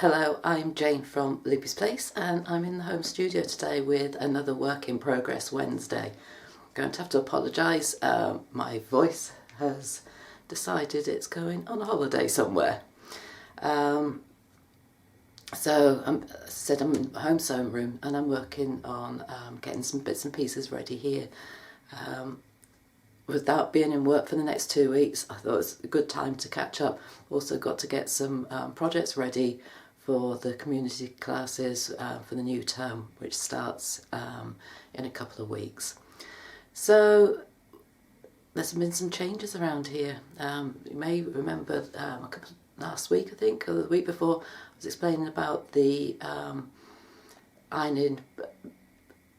Hello, I'm Jane from Loopy's Place and I'm in the home studio today with another work in progress Wednesday. I'm going to have to apologise, my voice has decided it's going on a holiday somewhere. So as I said, I'm in the home sewing room and I'm working on getting some bits and pieces ready here. Without being in work for the next 2 weeks, I thought it was a good time to catch up. Also got to get some projects ready for the community classes for the new term, which starts in a couple of weeks. So there's been some changes around here. You may remember last week, I think, or the week before, I was explaining about the ironing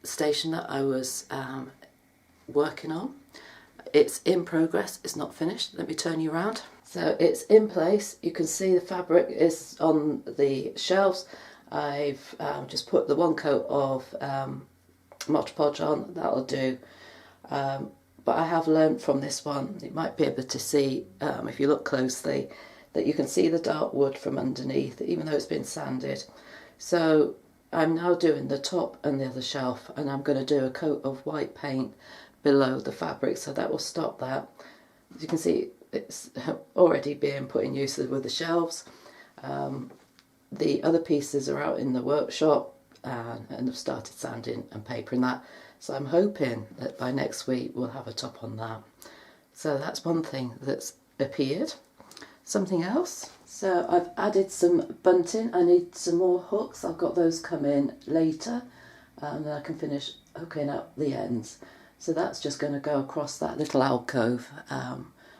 station that I was working on. It's in progress, it's not finished. Let me turn you around. So it's in place. You can see the fabric is on the shelves. I've just put the one coat of Mod Podge on, that'll do. But I have learned from this one, you might be able to see, if you look closely, that you can see the dark wood from underneath, even though it's been sanded. So I'm now doing the top and the other shelf, and I'm going to do a coat of white paint below the fabric, so that will stop that. As you can see, it's already being put in use with the shelves. The other pieces are out in the workshop and I've started sanding and papering that, so I'm hoping that by next week we'll have a top on that. So that's one thing that's appeared. Something else, so I've added some bunting. I need some more hooks. I've got those come in later and then I can finish hooking up the ends. So that's just going to go across that little alcove.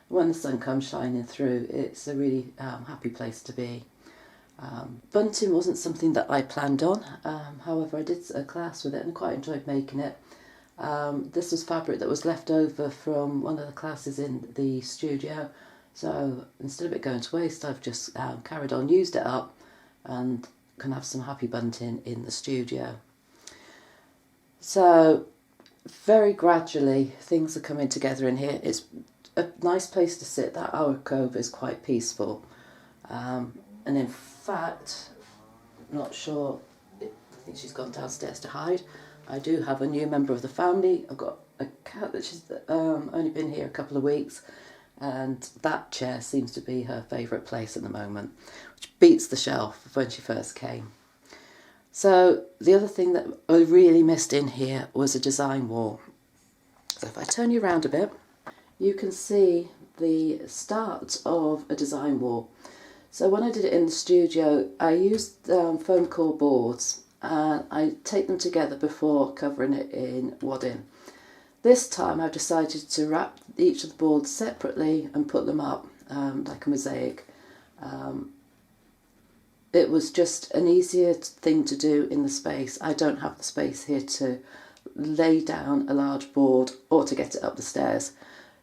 When the sun comes shining through, it's a really happy place to be. Bunting wasn't something that I planned on, however I did a class with it and quite enjoyed making it. This was fabric that was left over from one of the classes in the studio, so instead of it going to waste, I've just carried on, used it up, and can have some happy bunting in the studio. So very gradually things are coming together in here. It's a nice place to sit. That alcove is quite peaceful, and in fact, I'm not sure, I think she's gone downstairs to hide. I do have a new member of the family. I've got a cat that she's only been here a couple of weeks, and that chair seems to be her favourite place at the moment, which beats the shelf of when she first came. So the other thing that I really missed in here was a design wall. So if I turn you around a bit, you can see the start of a design wall. So when I did it in the studio, I used foam core boards and I take them together before covering it in wadding. This time I've decided to wrap each of the boards separately and put them up like a mosaic. It was just an easier thing to do in the space. I don't have the space here to lay down a large board or to get it up the stairs.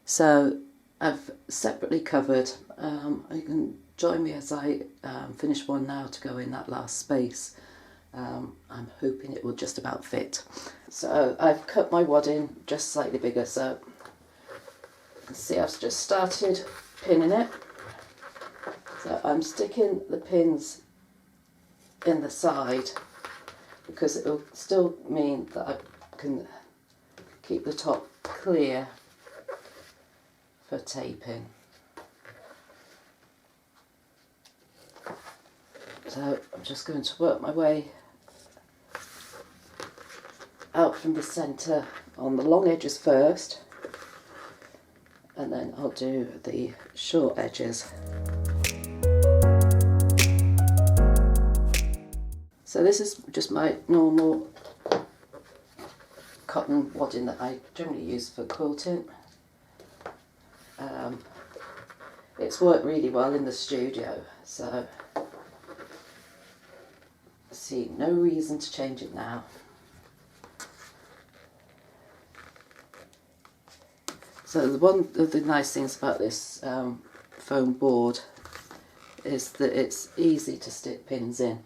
So I've separately covered. You can join me as I finish one now to go in that last space. I'm hoping it will just about fit. So I've cut my wadding just slightly bigger. So you can see I've just started pinning it. So I'm sticking the pins in the side because it will still mean that I can keep the top clear for taping. So I'm just going to work my way out from the centre on the long edges first, and then I'll do the short edges. So this is just my normal cotton wadding that I generally use for quilting. It's worked really well in the studio, so I see no reason to change it now. So one of the nice things about this foam board is that it's easy to stick pins in.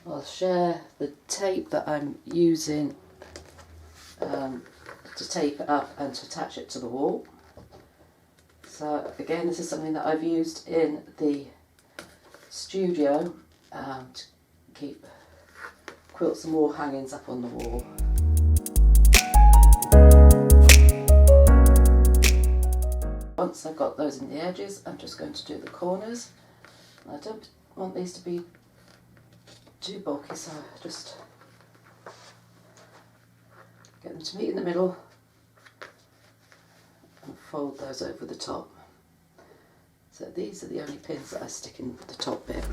I'll share the tape that I'm using to tape it up and to attach it to the wall. So again, this is something that I've used in the studio to keep quilts and wall hangings up on the wall. Once I've got those in the edges, I'm just going to do the corners. I don't want these to be too bulky, so I just get them to meet in the middle and fold those over the top. So these are the only pins that I stick in the top bit.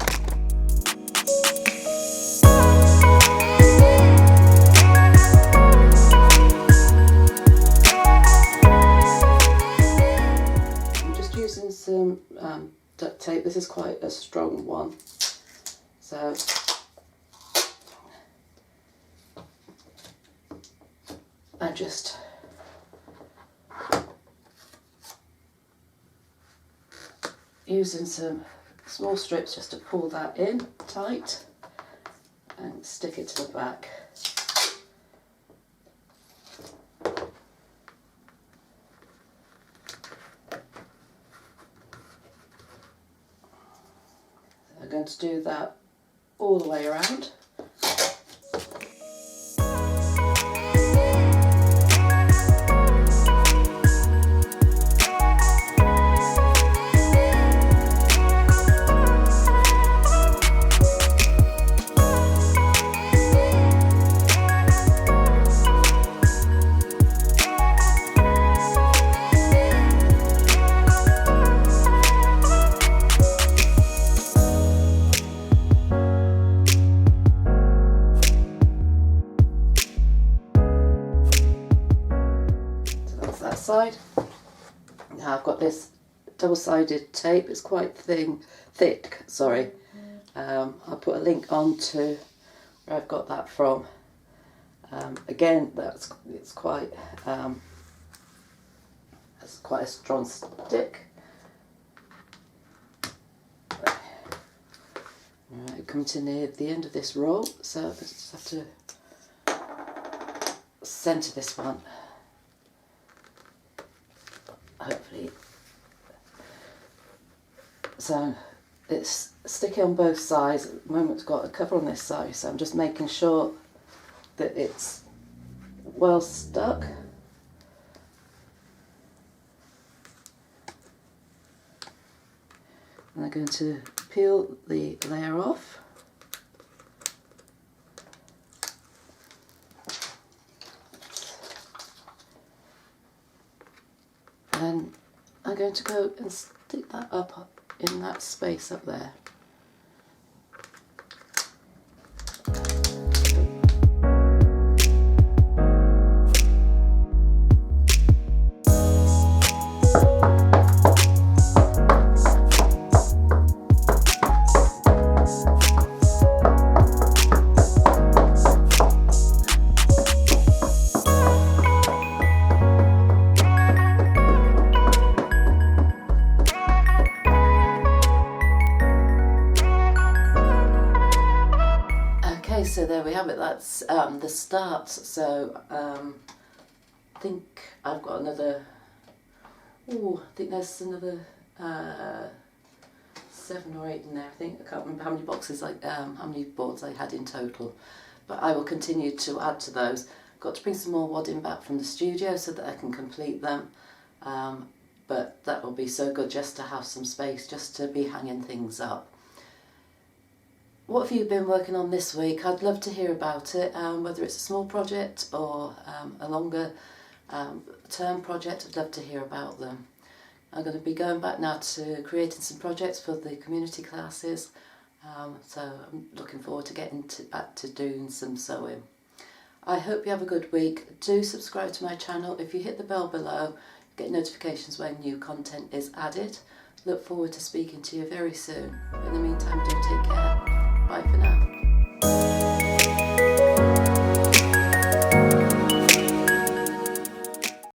I'm just using some duct tape. This is quite a strong one, so I'm just using some small strips just to pull that in tight and stick it to the back. I'm going to do that all the way around. Side. Now I've got this double-sided tape. It's quite thick. Sorry. I'll put a link on to where I've got that from. Again, it's quite a strong stick. Right, come to near the end of this roll, so I just have to centre this one. Hopefully. So it's sticky on both sides. At the moment it's got a cover on this side, so I'm just making sure that it's well stuck. And I'm going to peel the layer off. And I'm going to go and stick that up in that space up there. So there we have it, that's the start. So I think I've got another, I think there's another 7 or 8 in there. I think, I can't remember how many boxes, how many boards I had in total, but I will continue to add to those. Got to bring some more wadding back from the studio so that I can complete them, but that will be so good just to have some space, just to be hanging things up. What have you been working on this week? I'd love to hear about it, whether it's a small project or a longer term project. I'd love to hear about them. I'm going to be going back now to creating some projects for the community classes, so I'm looking forward to getting back to doing some sewing. I hope you have a good week. Do subscribe to my channel. If you hit the bell below, get notifications when new content is added. Look forward to speaking to you very soon. In the meantime, do take care. Bye for now.